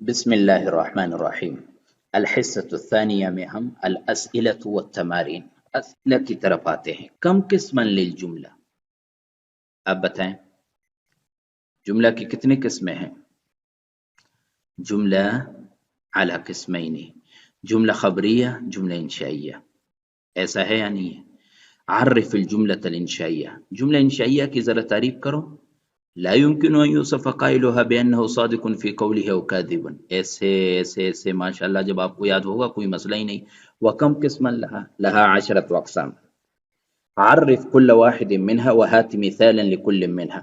بسم الله الرحمن الرحیم۔ الحصۃ الثانیہ میں ہم الاسئلۃ والتمارین اسئلہ کی طرف آتے ہیں۔ کم قسما للجملہ، آپ بتائیں جملہ کی کتنی قسمیں ہیں؟ جملہ علی قسمین، جملہ خبریہ، جملہ انشائیہ، ایسا ہے یا نہیں ہے؟ عرف الجملۃ الانشائیہ، جملہ انشائیہ کی ذرا تعریف کرو۔ لا يمكن ان يوصف قائلها بانه صادق في قوله او كاذب، ایسے ماشاءاللہ جب آپ کو یاد ہوگا کوئی مسئلہ ہی نہیں۔ وکم قسما لها 10 اقسام، عرف كل واحد منها وهات مثالا لكل منها،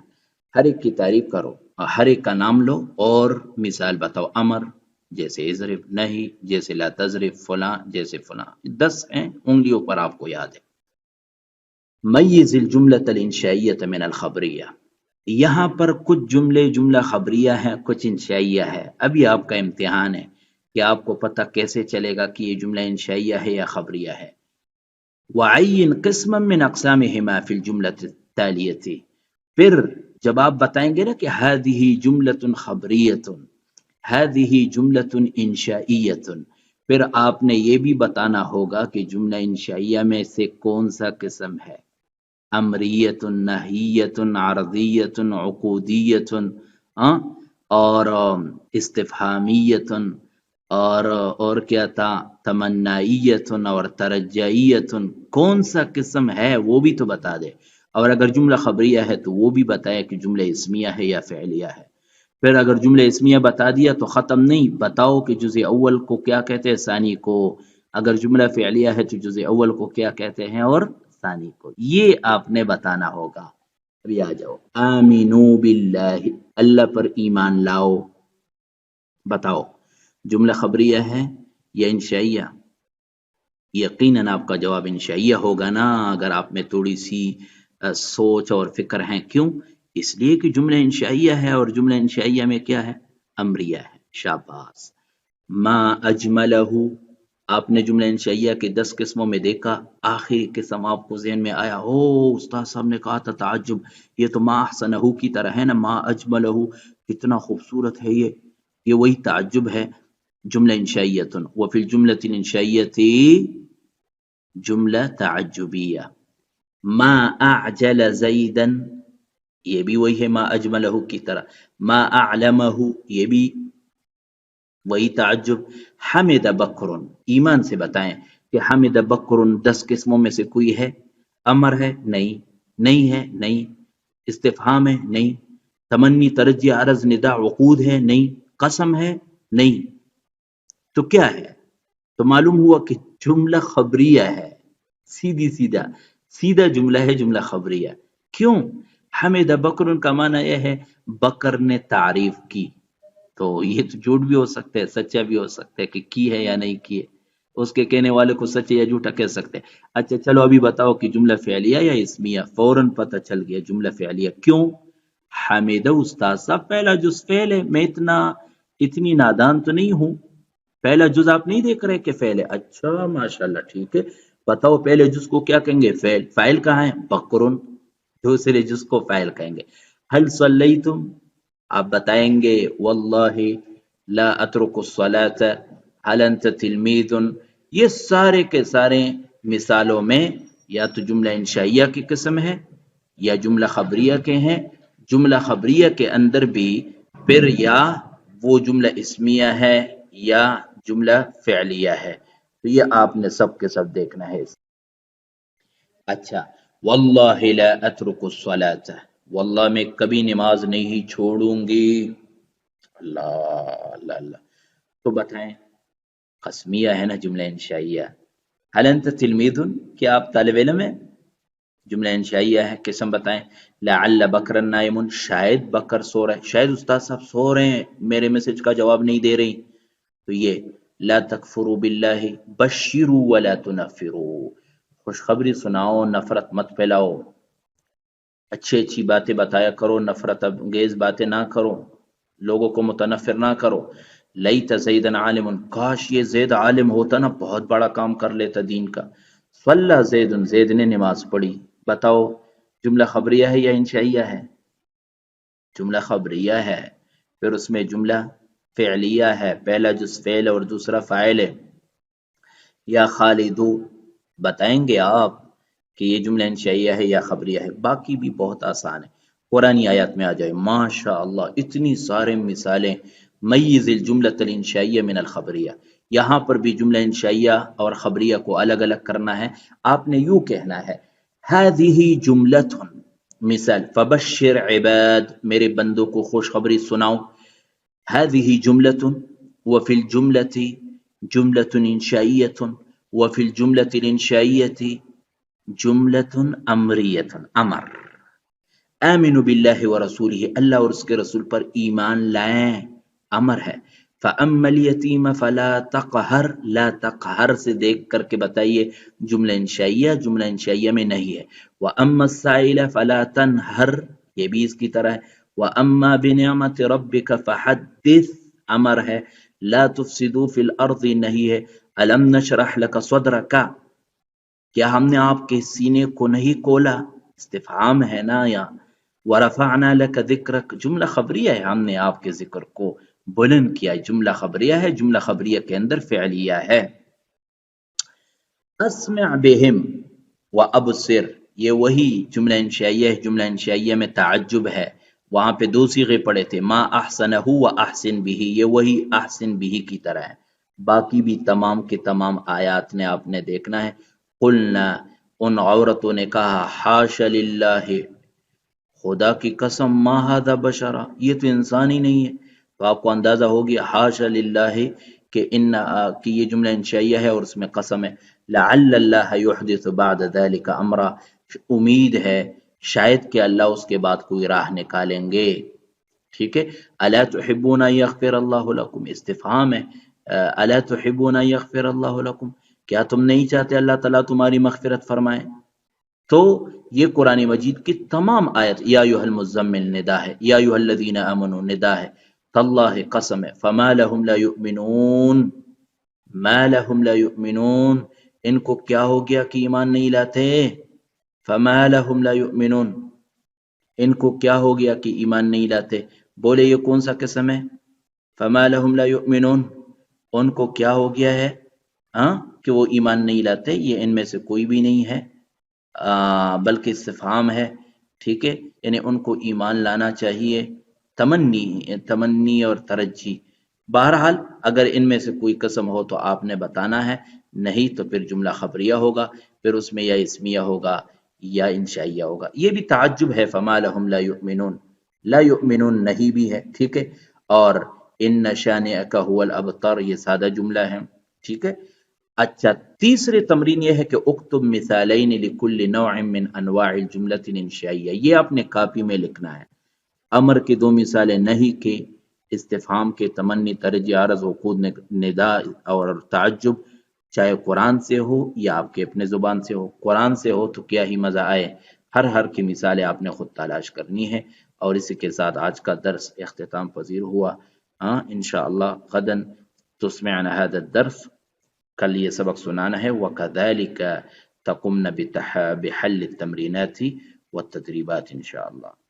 ہر ایک کی تعریف کرو اور ہر ایک کا نام لو اور مثال بتاؤ۔ امر جیسے اضرب، نہیں جیسے لا تضرب، فلاں جیسے فلاں، 10 ہیں انگلیوں پر آپ کو یاد ہے۔ میز الجملۃ الانشائیۃ من الخبریہ، یہاں پر کچھ جملے جملہ خبریہ ہیں، کچھ انشائیہ ہے۔ ابھی آپ کا امتحان ہے کہ آپ کو پتہ کیسے چلے گا کہ یہ جملہ انشائیہ ہے یا خبریہ ہے۔ وعین قسما من اقسامہما فی الجملۃ التالیۃ، پھر جب آپ بتائیں گے نا کہ ہذہ جملۃ خبریۃ، ہذہ جملۃ انشائیۃ، پھر آپ نے یہ بھی بتانا ہوگا کہ جملہ انشائیہ میں سے کون سا قسم ہے، امریت، نہیت، عرضیت، عقودیت، اور استفہامیت، اور کیا تھا، تمنائیت اور ترجعیت، کون سا قسم ہے وہ بھی تو بتا دے۔ اور اگر جملہ خبریہ ہے تو وہ بھی بتائے کہ جملہ اسمیہ ہے یا فعلیہ ہے۔ پھر اگر جملہ اسمیہ بتا دیا تو ختم نہیں، بتاؤ کہ جزء اول کو کیا کہتے ہیں، ثانی کو۔ اگر جملہ فعلیہ ہے تو جزء اول کو کیا کہتے ہیں اور ثانی کو، یہ آپ نے بتانا ہوگا۔ ابھی آ جاؤ، آمینو باللہ، اللہ پر ایمان لاؤ، بتاؤ جملہ خبریہ ہے یا انشائیہ؟ یقیناً آپ کا جواب انشائیہ ہوگا نا، اگر آپ میں تھوڑی سی سوچ اور فکر ہیں۔ کیوں؟ اس لیے کہ جملہ انشائیہ ہے اور جملہ انشائیہ میں کیا ہے، امریہ ہے۔ شاباش، ما اجملہ، آپ نے جملہ انشائیہ کے 10 قسموں میں دیکھا، آخری قسم آپ کو ذہن میں آیا، او استاد صاحب نے کہا تھا تعجب، یہ تو ما احسنہ کی طرح ہے نا، ما اجملہ، کتنا خوبصورت ہے یہ وہی تعجب ہے۔ جملہ انشائیۃ، وفی الجملۃ الانشائیۃ جملہ تعجبیہ، ما اعجل زیدا، یہ بھی وہی ہے ما اجملہ کی طرح۔ ما اعلمہ، یہ بھی وہی تعجب۔ حمد بکر، ایمان سے بتائیں کہ حمد بکر 10 قسموں میں سے کوئی ہے؟ امر ہے؟ نہیں، نہیں ہے، نہیں۔ استفہام ہے؟ نہیں۔ تمنی، ترجی، عرض، ندا، عقود ہے؟ نہیں۔ قسم ہے؟ نہیں۔ تو کیا ہے؟ تو معلوم ہوا کہ جملہ خبریہ ہے، سیدھا جملہ ہے، جملہ خبریہ۔ کیوں؟ حمد بکر کا معنی یہ ہے بکر نے تعریف کی، تو یہ تو جھوٹ بھی ہو سکتا ہے، سچا بھی ہو سکتا ہے کہ کی ہے یا نہیں کی ہے، اس کے کہنے والے کو سچا یا جھوٹا کہہ سکتے ہیں۔ اچھا چلو ابھی بتاؤ کہ جملہ فعلیہ یا اسمیہ؟ فوراً پتہ چل گیا جملہ فعلیہ۔ کیوں؟ حمید استاد صاحب پہلا جز فعل ہے، میں اتنی نادان تو نہیں ہوں، پہلا جز آپ نہیں دیکھ رہے کہ فعل ہے؟ اچھا ماشاءاللہ، ٹھیک ہے، بتاؤ پہلے جز کو کیا کہیں گے؟ فعل۔ فاعل کہاں ہے؟ بکرن، دوسرے جز کو فاعل کہیں گے۔ حل صلیتم، آپ بتائیں گے واللہ لا اترک الصلاۃ، حل انت تلمیذ، یہ سارے کے سارے مثالوں میں یا تو جملہ انشائیہ کی قسم ہے یا جملہ خبریہ کے ہیں۔ جملہ خبریہ کے اندر بھی پھر یا وہ جملہ اسمیہ ہے یا جملہ فعلیہ ہے، تو یہ آپ نے سب کے سب دیکھنا ہے۔ اچھا، واللہ لا اترک الصلاۃ، واللہ میں کبھی نماز نہیں چھوڑوں گی، اللہ اللہ اللہ، تو بتائیں قسمیہ ہے نا جملہ انشائیہ۔ حل انت تلمیذ، کیا آپ طالب علم ہیں؟ جملہ انشائیہ ہے، قسم بتائیں۔ لعل بکر نائم، شاید بکر سو رہے، شاید استاد صاحب سو رہے ہیں، میرے میسج کا جواب نہیں دے رہی، تو یہ لا تکفروا باللہ بشروا ولا تنفروا، خوشخبری سناؤ، نفرت مت پھیلاؤ، اچھی باتیں بتایا کرو، نفرت انگیز باتیں نہ کرو، لوگوں کو متنفر نہ کرو۔ لیت زیدن عالم، کاش یہ زید عالم ہوتا نا، بہت بڑا کام کر لیتا دین کا۔ صلی زید، زید نے نماز پڑھی، بتاؤ جملہ خبریہ ہے یا انشائیہ ہے؟ جملہ خبریہ ہے۔ پھر اس میں جملہ فعلیہ ہے، پہلا جز فعل اور دوسرا فاعل ہے. یا خالدو، بتائیں گے آپ کہ یہ جملہ انشائیہ ہے یا خبریہ ہے. باقی بھی بہت آسان ہے، قرآنی آیات میں آ جائے. ماشاء اللہ اتنی سارے مثالیں. میز الجملۃ الانشائیہ من الخبریہ، یہاں پر بھی جملہ انشائیہ اور خبریہ کو الگ الگ کرنا ہے. آپ نے یوں کہنا ہے ہذہ جملۃ، مثال فبشر عباد، میرے بندوں کو خوشخبری سناؤ. هذه جملة، وفي الجملة جملة إنشائية، وفي الجملة الإنشائية جملة أمرية، امر. آمنوا باللہ ورسولہ، اللہ اور اس کے رسول پر ایمان لائیں، امر ہے. فأما الیتیم فلا تقہر، لا تقہر سے دیکھ کر کے بتائیے جملہ انشائیہ، جملہ انشائیہ میں نہیں ہے. وأما السائل فلا تنہر، یہ بھی اس کی طرح ہے. وأما بنعمت ربک فحدث، امر ہے. لا تفسدوا فی الارض نہیں ہے. الم نشرح لک صدرک، کیا ہم نے آپ کے سینے کو نہیں کھولا، استفہام ہے نا. یا ورفعنا لک ذکرک، جملہ خبریہ ہے، ہم نے آپ کے ذکر کو بلند کیا. جملہ خبریہ ہے، جملہ خبریہ کے اندر فعلیہ ہے. اسمع بہم وابصر، یہ وہی جملہ انشائیہ ہے. جملہ انشائیہ میں تعجب ہے، وہاں پہ دو صیغے پڑے تھے، ما احسنہ و احسن بھی، یہ وہی احسن بھی کی طرح ہے. باقی بھی تمام کے تمام آیات نے آپ نے دیکھنا ہے. قلنا، ان عورتوں نے کہا، حاش للہ، خدا کی قسم، ما ھذا بشرا، یہ تو انسان ہی نہیں ہے. تو آپ کو اندازہ ہو گیا حاش للہ کہ یہ جملہ انشائیہ ہے اور اس میں قسم ہے. لعل اللہ یحدث بعد ذلك امرا، امید ہے شاید کہ اللہ اس کے بعد کوئی راہ نکالیں گے. ٹھیک ہے. الا تحبون ان یغفر اللہ لکم، استفہام ہے. الا تحبون ان یغفر اللہ لکم، کیا تم نہیں چاہتے اللہ تعالیٰ تمہاری مغفرت فرمائے. تو یہ قرآن مجید کی تمام آیت، یا ایھا المزمل ندا ہے، یا ایھا الذین آمنوا ندا ہے، تاللہ قسم ہے. فما لہم لا یؤمنون، ما لہم لا یؤمنون، ان کو کیا ہو گیا کہ ایمان نہیں لاتے. فما لہم لا یؤمنون، ان کو کیا ہو گیا کہ ایمان نہیں لاتے. بولے یہ کون سا قسم ہے؟ فما لہم لا یؤمنون، ان کو کیا ہو گیا ہے کہ وہ ایمان نہیں لاتے. یہ ان میں سے کوئی بھی نہیں ہے، بلکہ استفہام ہے. ٹھیک ہے، یعنی ان کو ایمان لانا چاہیے. تمنی اور ترجی. بہرحال اگر ان میں سے کوئی قسم ہو تو آپ نے بتانا ہے، نہیں تو پھر جملہ خبریہ ہوگا، پھر اس میں یا اسمیہ ہوگا یا انشائیہ ہوگا. یہ بھی تعجب ہے، فما لہم لا یؤمنون، لا یؤمنون نہیں بھی ہے. ٹھیک ہے. اور ان شانئک ھو الابتر، یہ سادہ جملہ ہے. ٹھیک ہے. اچھا، تیسرے تمرین یہ ہے کہ اکتب مثالین لکل نوع من انواع الجملۃ الانشائیہ، یہ آپ نے کاپی میں لکھنا ہے. امر کے دو مثالیں، نہیں کے، استفہام کے تمنی، ترجی، عرض، وقود، ندا اور تعجب، چاہے قرآن سے ہو یا آپ کے اپنے زبان سے ہو. قرآن سے ہو تو کیا ہی مزہ آئے، ہر کی مثالیں آپ نے خود تلاش کرنی ہے. اور اسی کے ساتھ آج کا درس اختتام پذیر ہوا. انشاءاللہ غدا تسمعنا هذا الدرس، کل یہ سبق سنانا ہے. وَكَذَلِكَ تَقُمْنَ بِحَلِّ التَّمْرِينَاتِ وَالتَّدْرِيبَاتِ إن شاء الله.